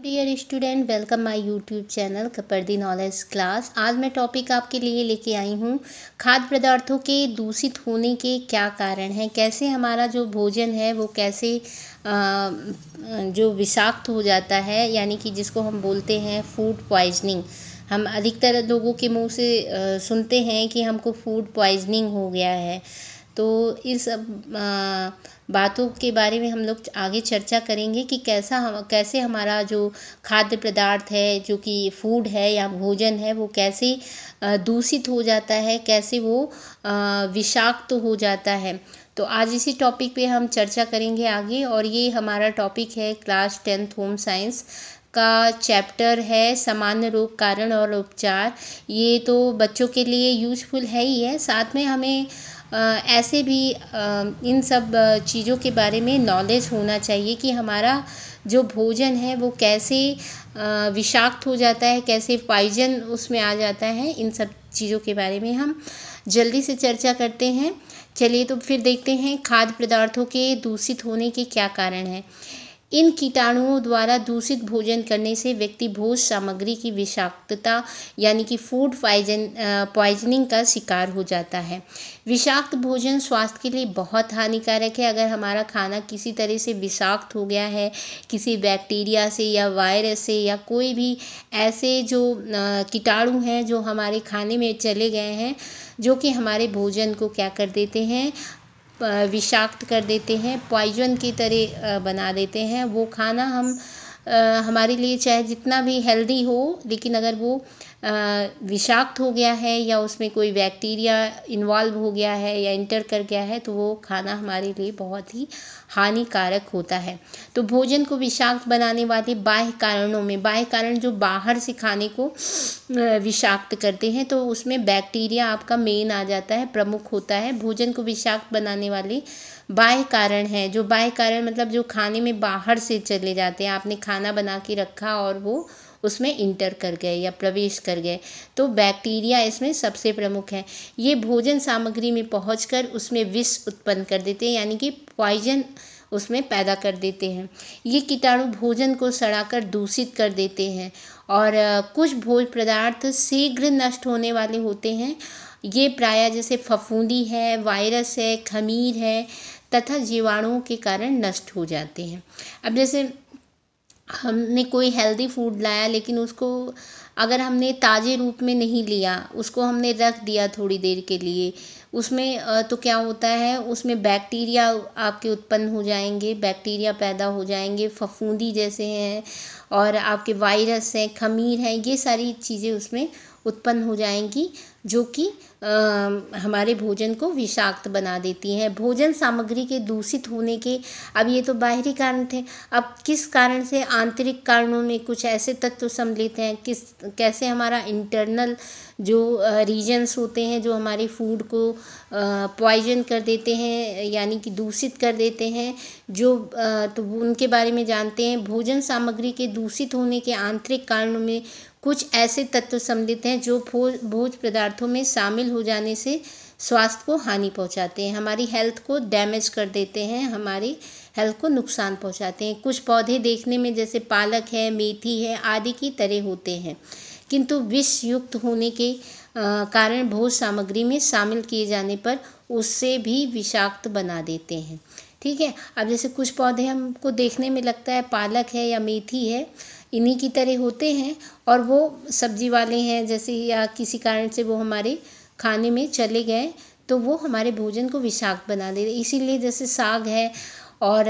Dear student, welcome my YouTube channel Kapardi knowledge class. आज मैं topic आपके लिए लेके आई हूँ खाद्य पदार्थों के दूषित होने के क्या कारण हैं। कैसे हमारा जो भोजन है वो कैसे जो विषाक्त हो जाता है, यानी कि जिसको हम बोलते हैं फूड पॉइजनिंग। हम अधिकतर लोगों के मुंह से सुनते हैं कि हमको फूड पॉइजनिंग हो गया है। तो इस बातों के बारे में हम लोग आगे चर्चा करेंगे कि कैसे हमारा जो खाद्य पदार्थ है, जो कि फूड है या भोजन है, वो कैसे दूषित हो जाता है, कैसे वो विषाक्त हो जाता है। तो आज इसी टॉपिक पे हम चर्चा करेंगे आगे। और ये हमारा टॉपिक है क्लास 10th होम साइंस का चैप्टर है सामान्य रोग कारण और उपचार। ये तो बच्चों के लिए यूजफुल है ही है, साथ में हमें ऐसे भी इन सब चीज़ों के बारे में नॉलेज होना चाहिए कि हमारा जो भोजन है वो कैसे विषाक्त हो जाता है, कैसे पॉइजन उसमें आ जाता है। इन सब चीज़ों के बारे में हम जल्दी से चर्चा करते हैं। चलिए तो फिर देखते हैं खाद्य पदार्थों के दूषित होने के क्या कारण हैं। इन कीटाणुओं द्वारा दूषित भोजन करने से व्यक्ति भोज्य सामग्री की विषाक्तता यानी कि फूड पॉइजनिंग का शिकार हो जाता है। विषाक्त भोजन स्वास्थ्य के लिए बहुत हानिकारक है। अगर हमारा खाना किसी तरह से विषाक्त हो गया है, किसी बैक्टीरिया से या वायरस से या कोई भी ऐसे जो कीटाणु हैं जो हमारे खाने में चले गए हैं, जो कि हमारे भोजन को क्या कर देते हैं, विषाक्त कर देते हैं, पॉइजन की तरह बना देते हैं। वो खाना हमारे लिए चाहे जितना भी हेल्दी हो, लेकिन अगर वो विषाक्त हो गया है या उसमें कोई बैक्टीरिया इन्वॉल्व हो गया है या इंटर कर गया है, तो वो खाना हमारे लिए बहुत ही हानिकारक होता है। तो भोजन को विषाक्त बनाने वाले बाह्य कारणों में, बाह्य कारण जो बाहर से खाने को विषाक्त करते हैं, तो उसमें बैक्टीरिया आपका मेन आ जाता है, प्रमुख होता है। भोजन को विषाक्त बनाने वाले बाह्य कारण है। जो बाह्य कारण मतलब जो खाने में बाहर से चले जाते हैं, आपने खाना बना के रखा और वो उसमें इंटर कर गए या प्रवेश कर गए, तो बैक्टीरिया इसमें सबसे प्रमुख है। ये भोजन सामग्री में पहुंचकर उसमें विष उत्पन्न कर देते हैं, यानी कि पॉइजन उसमें पैदा कर देते हैं। ये कीटाणु भोजन को सड़ाकर दूषित कर देते हैं और कुछ भोज्य पदार्थ शीघ्र नष्ट होने वाले होते हैं। ये प्रायः जैसे फफूंदी है, वायरस है, खमीर है तथा जीवाणुओं के कारण नष्ट हो जाते हैं। अब जैसे हमने कोई हेल्दी फूड लाया, लेकिन उसको अगर हमने ताज़े रूप में नहीं लिया, उसको हमने रख दिया थोड़ी देर के लिए, उसमें तो क्या होता है, उसमें बैक्टीरिया आपके उत्पन्न हो जाएंगे, बैक्टीरिया पैदा हो जाएंगे, फफूंदी जैसे हैं और आपके वायरस हैं, खमीर हैं, ये सारी चीज़ें उसमें उत्पन्न हो जाएंगी, जो कि हमारे भोजन को विषाक्त बना देती हैं। भोजन सामग्री के दूषित होने के, अब ये तो बाहरी कारण थे, अब किस कारण से आंतरिक कारणों में कुछ ऐसे तत्व सम्मिलित हैं, कैसे हमारा इंटरनल जो रीजन्स होते हैं जो हमारे फूड को पॉइजन कर देते हैं, यानी कि दूषित कर देते हैं, जो तो उनके बारे में जानते हैं। भोजन सामग्री के दूषित होने के आंतरिक कारणों में कुछ ऐसे तत्व सम्मिलित हैं जो भोज्य पदार्थों में शामिल हो जाने से स्वास्थ्य को हानि पहुंचाते हैं, हमारी हेल्थ को डैमेज कर देते हैं, हमारी हेल्थ को नुकसान पहुंचाते हैं। कुछ पौधे देखने में जैसे पालक है, मेथी है आदि की तरह होते हैं, किंतु विष युक्त होने के कारण भोज्य सामग्री में शामिल किए जाने पर उससे भी विषाक्त बना देते हैं। ठीक है। अब जैसे कुछ पौधे हमको देखने में लगता है पालक है या मेथी है, इन्हीं की तरह होते हैं और वो सब्जी वाले हैं जैसे, या किसी कारण से वो हमारे खाने में चले गए तो वो हमारे भोजन को विषाक्त बना दे। इसीलिए जैसे साग है और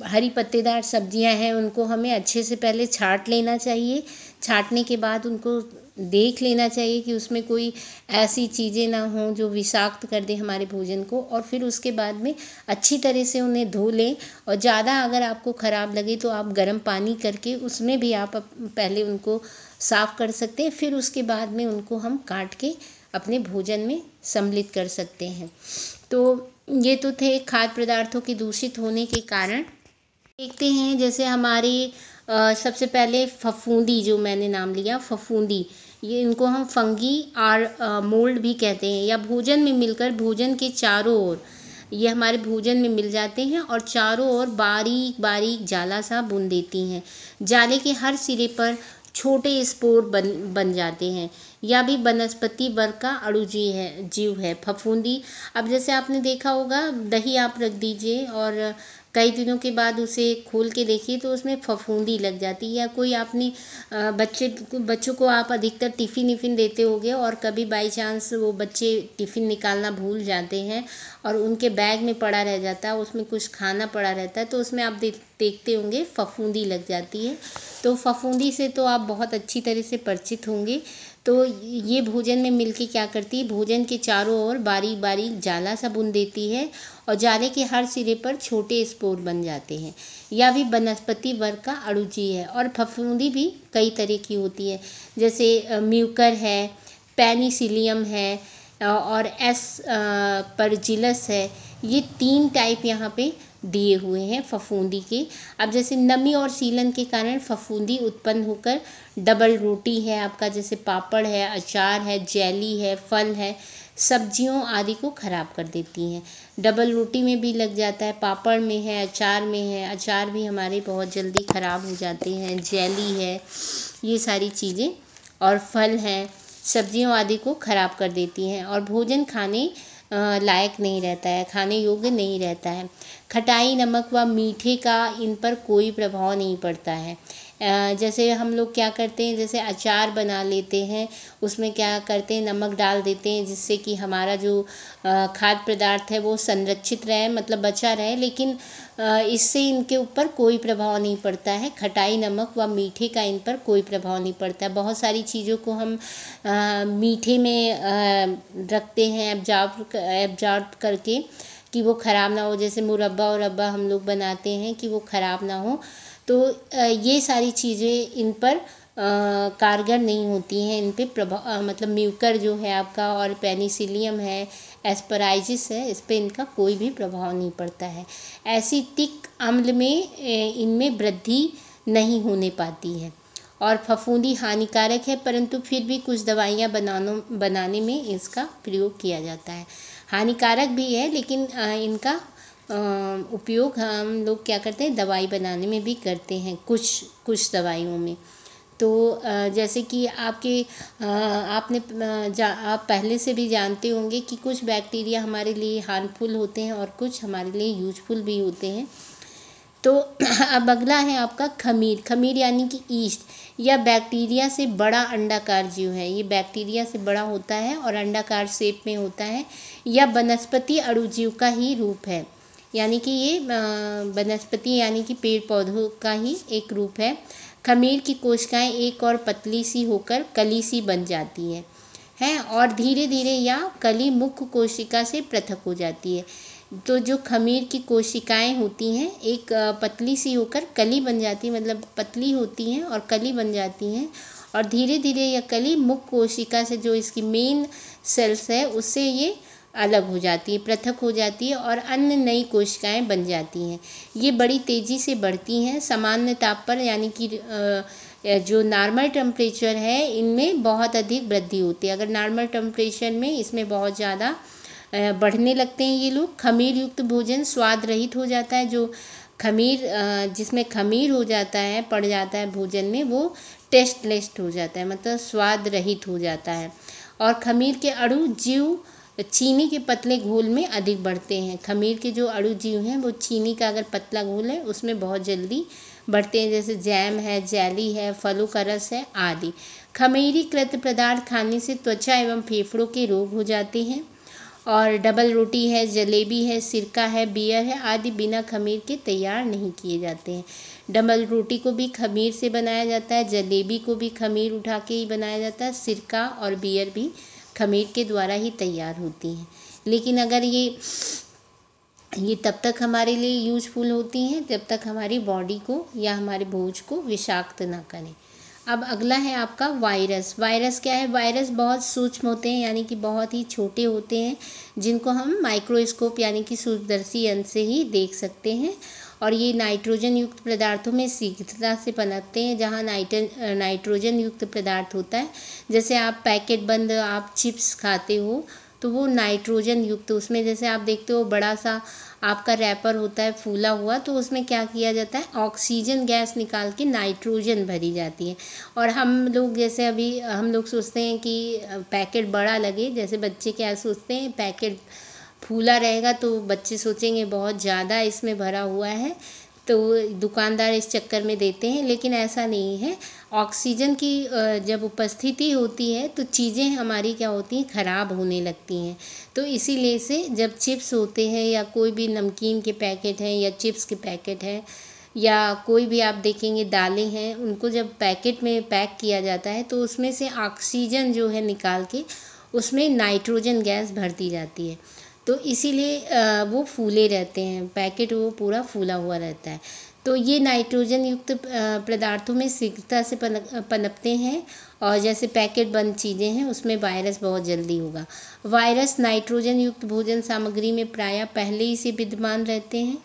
हरी पत्तेदार सब्जियां हैं, उनको हमें अच्छे से पहले छांट लेना चाहिए। छांटने के बाद उनको देख लेना चाहिए कि उसमें कोई ऐसी चीज़ें ना हों जो विषाक्त कर दे हमारे भोजन को, और फिर उसके बाद में अच्छी तरह से उन्हें धो लें। और ज़्यादा अगर आपको ख़राब लगे तो आप गर्म पानी करके उसमें भी आप पहले उनको साफ़ कर सकते हैं, फिर उसके बाद में उनको हम काट के अपने भोजन में सम्मिलित कर सकते हैं। तो ये तो थे खाद्य पदार्थों के दूषित होने के कारण। देखते हैं जैसे हमारी सबसे पहले फफूंदी, जो मैंने नाम लिया फफूंदी, ये इनको हम फंगी और मोल्ड भी कहते हैं, या भोजन में मिलकर भोजन के चारों ओर ये हमारे भोजन में मिल जाते हैं और चारों ओर बारीक बारीक जाला सा बुन देती हैं। जाले के हर सिरे पर छोटे स्पोर बन जाते हैं। या भी वनस्पति वर्ग का जीव है फफूंदी। अब जैसे आपने देखा होगा, दही आप रख दीजिए और कई दिनों के बाद उसे खोल के देखिए तो उसमें फफूंदी लग जाती है। या कोई आपने बच्चों को आप अधिकतर टिफ़िन विफ़िन देते होंगे और कभी बाई चांस वो बच्चे टिफ़िन निकालना भूल जाते हैं और उनके बैग में पड़ा रह जाता है, उसमें कुछ खाना पड़ा रहता है, तो उसमें आप देखते होंगे फफूंदी लग जाती है। तो फफूंदी से तो आप बहुत अच्छी तरह से परिचित होंगे। तो ये भोजन में मिलके क्या करती है, भोजन के चारों ओर बारीक बारीक जाला सा बुन देती है और जाले के हर सिरे पर छोटे स्पोर बन जाते हैं। यह भी वनस्पति वर्ग का अणुजीव है। और फफूंदी भी कई तरह की होती है, जैसे म्यूकर है, पेनिसिलियम है और परजिलस है। ये 3 टाइप यहाँ पे दिए हुए हैं फफूंदी के। अब जैसे नमी और सीलन के कारण फफूंदी उत्पन्न होकर डबल रोटी है आपका, जैसे पापड़ है, अचार है, जेली है, फल है, सब्जियों आदि को खराब कर देती हैं। डबल रोटी में भी लग जाता है, पापड़ में है, अचार में है। अचार भी हमारे बहुत जल्दी ख़राब हो जाते हैं, जेली है, ये सारी चीज़ें। और फल हैं, सब्जियों आदि को खराब कर देती हैं और भोजन खाने लायक नहीं रहता है, खाने योग्य नहीं रहता है। खटाई, नमक व मीठे का इन पर कोई प्रभाव नहीं पड़ता है। जैसे हम लोग क्या करते हैं, जैसे अचार बना लेते हैं, उसमें क्या करते हैं, नमक डाल देते हैं जिससे कि हमारा जो खाद्य पदार्थ है वो संरक्षित रहे, मतलब बचा रहे, लेकिन इससे इनके ऊपर कोई प्रभाव नहीं पड़ता है। खटाई, नमक व मीठे का इन पर कोई प्रभाव नहीं पड़ता है। बहुत सारी चीज़ों को हम मीठे में रखते हैं एब्जॉर्ब करके कि वो ख़राब ना हो, जैसे मुरब्बा हम लोग बनाते हैं कि वो ख़राब ना हो। तो ये सारी चीज़ें इन पर कारगर नहीं होती हैं, इन पे प्रभाव मतलब म्यूकर जो है आपका और पेनिसिलियम है, एस्पराइजिस है, इस पे इनका कोई भी प्रभाव नहीं पड़ता है। एसिटिक अम्ल में इनमें वृद्धि नहीं होने पाती है। और फफूंदी हानिकारक है, परंतु फिर भी कुछ दवाइयाँ बनाने में इसका प्रयोग किया जाता है। हानिकारक भी है, लेकिन इनका उपयोग हम लोग क्या करते हैं, दवाई बनाने में भी करते हैं, कुछ दवाइयों में। तो जैसे कि आप पहले से भी जानते होंगे कि कुछ बैक्टीरिया हमारे लिए हार्मफुल होते हैं और कुछ हमारे लिए यूजफुल भी होते हैं। तो अब अगला है आपका खमीर यानी कि ईस्ट। यह बैक्टीरिया से बड़ा अंडाकार जीव है। ये बैक्टीरिया से बड़ा होता है और अंडाकार शेप में होता है। यह वनस्पति अणुजीव का ही रूप है, यानी कि ये वनस्पति यानी कि पेड़ पौधों का ही एक रूप है। खमीर की कोशिकाएं एक और पतली सी होकर कली सी बन जाती है और धीरे धीरे यह कली मुख्य कोशिका से पृथक हो जाती है। तो जो खमीर की कोशिकाएं होती हैं, एक पतली सी होकर कली बन जाती है, मतलब पतली होती हैं और कली बन जाती हैं और धीरे धीरे यह कली मुख्य कोशिका से, जो इसकी मेन सेल्स है, उससे ये अलग हो जाती है, पृथक हो जाती है और अन्य नई कोशिकाएं बन जाती हैं। ये बड़ी तेज़ी से बढ़ती हैं सामान्य ताप पर, यानी कि जो नॉर्मल टेम्परेचर है इनमें बहुत अधिक वृद्धि होती है। अगर नॉर्मल टेम्परेचर में इसमें बहुत ज़्यादा बढ़ने लगते हैं ये लोग। खमीर युक्त भोजन स्वाद रहित हो जाता है। जो जिसमें खमीर हो जाता है, पड़ जाता है भोजन में, वो टेस्टलेस हो जाता है, मतलब स्वाद रहित हो जाता है। और खमीर के अणु जीव चीनी के पतले घोल में अधिक बढ़ते हैं। खमीर के जो अणु जीव हैं वो चीनी का अगर पतला घोल है उसमें बहुत जल्दी बढ़ते हैं, जैसे जैम है, जेली है, फलों का रस है आदि। खमीरीकृत पदार्थ खाने से त्वचा एवं फेफड़ों के रोग हो जाते हैं। और डबल रोटी है, जलेबी है, सिरका है, बियर है आदि बिना खमीर के तैयार नहीं किए जाते हैं। डबल रोटी को भी खमीर से बनाया जाता है, जलेबी को भी खमीर उठा के ही बनाया जाता है, सिरका और बियर भी खमीर के द्वारा ही तैयार होती हैं। लेकिन अगर ये तब तक हमारे लिए यूजफुल होती हैं जब तक हमारी बॉडी को या हमारे भोज को विषाक्त ना करें। अब अगला है आपका वायरस। वायरस क्या है? वायरस बहुत सूक्ष्म होते हैं, यानी कि बहुत ही छोटे होते हैं, जिनको हम माइक्रोस्कोप यानी कि सूक्ष्मदर्शी यंत्र से ही देख सकते हैं। और ये नाइट्रोजन युक्त पदार्थों में शीघ्रता से पनपते हैं। जहाँ नाइट्रोजन युक्त पदार्थ होता है, जैसे आप पैकेट बंद आप चिप्स खाते हो तो वो नाइट्रोजन युक्त, उसमें जैसे आप देखते हो बड़ा सा आपका रैपर होता है फूला हुआ, तो उसमें क्या किया जाता है, ऑक्सीजन गैस निकाल के नाइट्रोजन भरी जाती है। और हम लोग जैसे अभी हम लोग सोचते हैं कि पैकेट बड़ा लगे, जैसे बच्चे क्या सोचते हैं पैकेट फूला रहेगा तो बच्चे सोचेंगे बहुत ज़्यादा इसमें भरा हुआ है, तो दुकानदार इस चक्कर में देते हैं, लेकिन ऐसा नहीं है। ऑक्सीजन की जब उपस्थिति होती है तो चीज़ें हमारी क्या होती हैं, ख़राब होने लगती हैं। तो इसीलिए से जब चिप्स होते हैं या कोई भी नमकीन के पैकेट हैं या चिप्स के पैकेट हैं या कोई भी आप देखेंगे दालें हैं, उनको जब पैकेट में पैक किया जाता है तो उसमें से ऑक्सीजन जो है निकाल के उसमें नाइट्रोजन गैस भर दी जाती है। तो इसीलिए वो फूले रहते हैं, पैकेट वो पूरा फूला हुआ रहता है। तो ये नाइट्रोजन युक्त पदार्थों में शीघ्रता से पनपते हैं, और जैसे पैकेट बंद चीज़ें हैं उसमें वायरस बहुत जल्दी होगा। वायरस नाइट्रोजन युक्त भोजन सामग्री में प्रायः पहले ही से विद्यमान रहते हैं।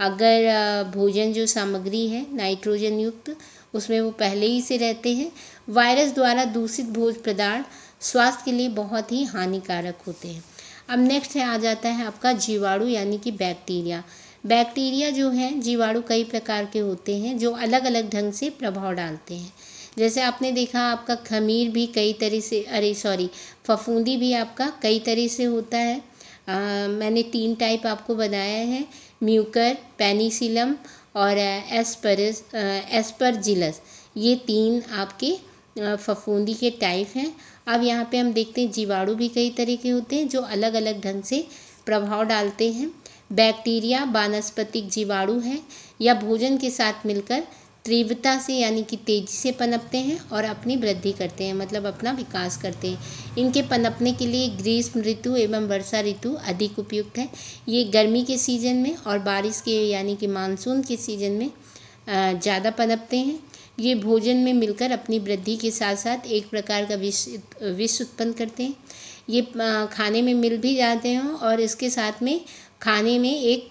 अगर भोजन जो सामग्री है नाइट्रोजन युक्त, उसमें वो पहले ही से रहते हैं। वायरस द्वारा दूषित भोज्य पदार्थ स्वास्थ्य के लिए बहुत ही हानिकारक होते हैं। अब नेक्स्ट है आ जाता है आपका जीवाणु यानी कि बैक्टीरिया। बैक्टीरिया जो हैं, जीवाणु कई प्रकार के होते हैं जो अलग अलग ढंग से प्रभाव डालते हैं। जैसे आपने देखा आपका खमीर भी कई तरह से फफूंदी भी आपका कई तरह से होता है। मैंने 3 टाइप आपको बताया है, म्यूकर, पेनिसिलम और एस्परजिलस। ये 3 आपके फफूंदी के टाइप हैं। अब यहाँ पे हम देखते हैं जीवाणु भी कई तरह के होते हैं जो अलग अलग ढंग से प्रभाव डालते हैं। बैक्टीरिया वानस्पतिक जीवाणु हैं या भोजन के साथ मिलकर तीव्रता से यानी कि तेज़ी से पनपते हैं और अपनी वृद्धि करते हैं, मतलब अपना विकास करते हैं। इनके पनपने के लिए ग्रीष्म ऋतु एवं वर्षा ऋतु अधिक उपयुक्त है। ये गर्मी के सीज़न में और बारिश के यानी कि मानसून के सीज़न में ज़्यादा पनपते हैं। ये भोजन में मिलकर अपनी वृद्धि के साथ साथ एक प्रकार का विष उत्पन्न करते हैं। ये खाने में मिल भी जाते हैं और इसके साथ में खाने में एक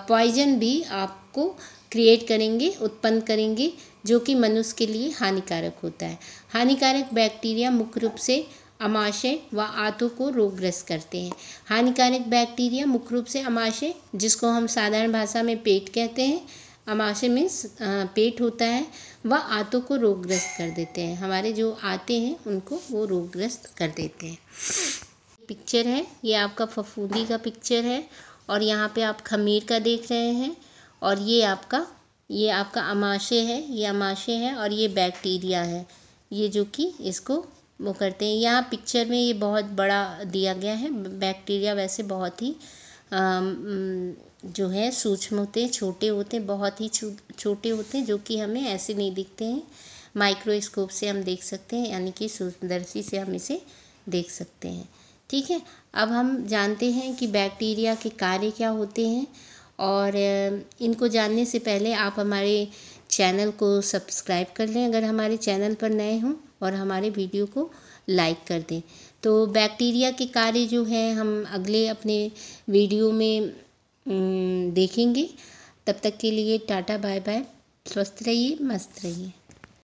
पॉइजन भी आपको क्रिएट करेंगे, उत्पन्न करेंगे, जो कि मनुष्य के लिए हानिकारक होता है। हानिकारक बैक्टीरिया मुख्य रूप से आमाशय व आंतों को रोगग्रस्त करते हैं। हानिकारक बैक्टीरिया मुख्य रूप से आमाशय, जिसको हम साधारण भाषा में पेट कहते हैं, आमाशय में पेट होता है, वह आंतों को रोगग्रस्त कर देते हैं। हमारे जो आते हैं उनको वो रोगग्रस्त कर देते हैं। पिक्चर है ये आपका फफूंदी का पिक्चर है, और यहाँ पे आप खमीर का देख रहे हैं, और ये आपका आमाशय है, ये आमाशय है और ये बैक्टीरिया है, ये जो कि इसको वो करते हैं। यहाँ पिक्चर में ये बहुत बड़ा दिया गया है। बैक्टीरिया वैसे बहुत ही जो है सूक्ष्म होते हैं, छोटे होते हैं, बहुत ही छोटे होते हैं, जो कि हमें ऐसे नहीं दिखते हैं। माइक्रोस्कोप से हम देख सकते हैं, यानी कि सूक्ष्मदर्शी से हम इसे देख सकते हैं। ठीक है, अब हम जानते हैं कि बैक्टीरिया के कार्य क्या होते हैं, और इनको जानने से पहले आप हमारे चैनल को सब्सक्राइब कर लें अगर हमारे चैनल पर नए हों, और हमारे वीडियो को लाइक कर दें। तो बैक्टीरिया के कार्य जो हैं हम अगले अपने वीडियो में देखेंगे। तब तक के लिए टाटा बाय बाय, स्वस्थ रहिए, मस्त रहिए।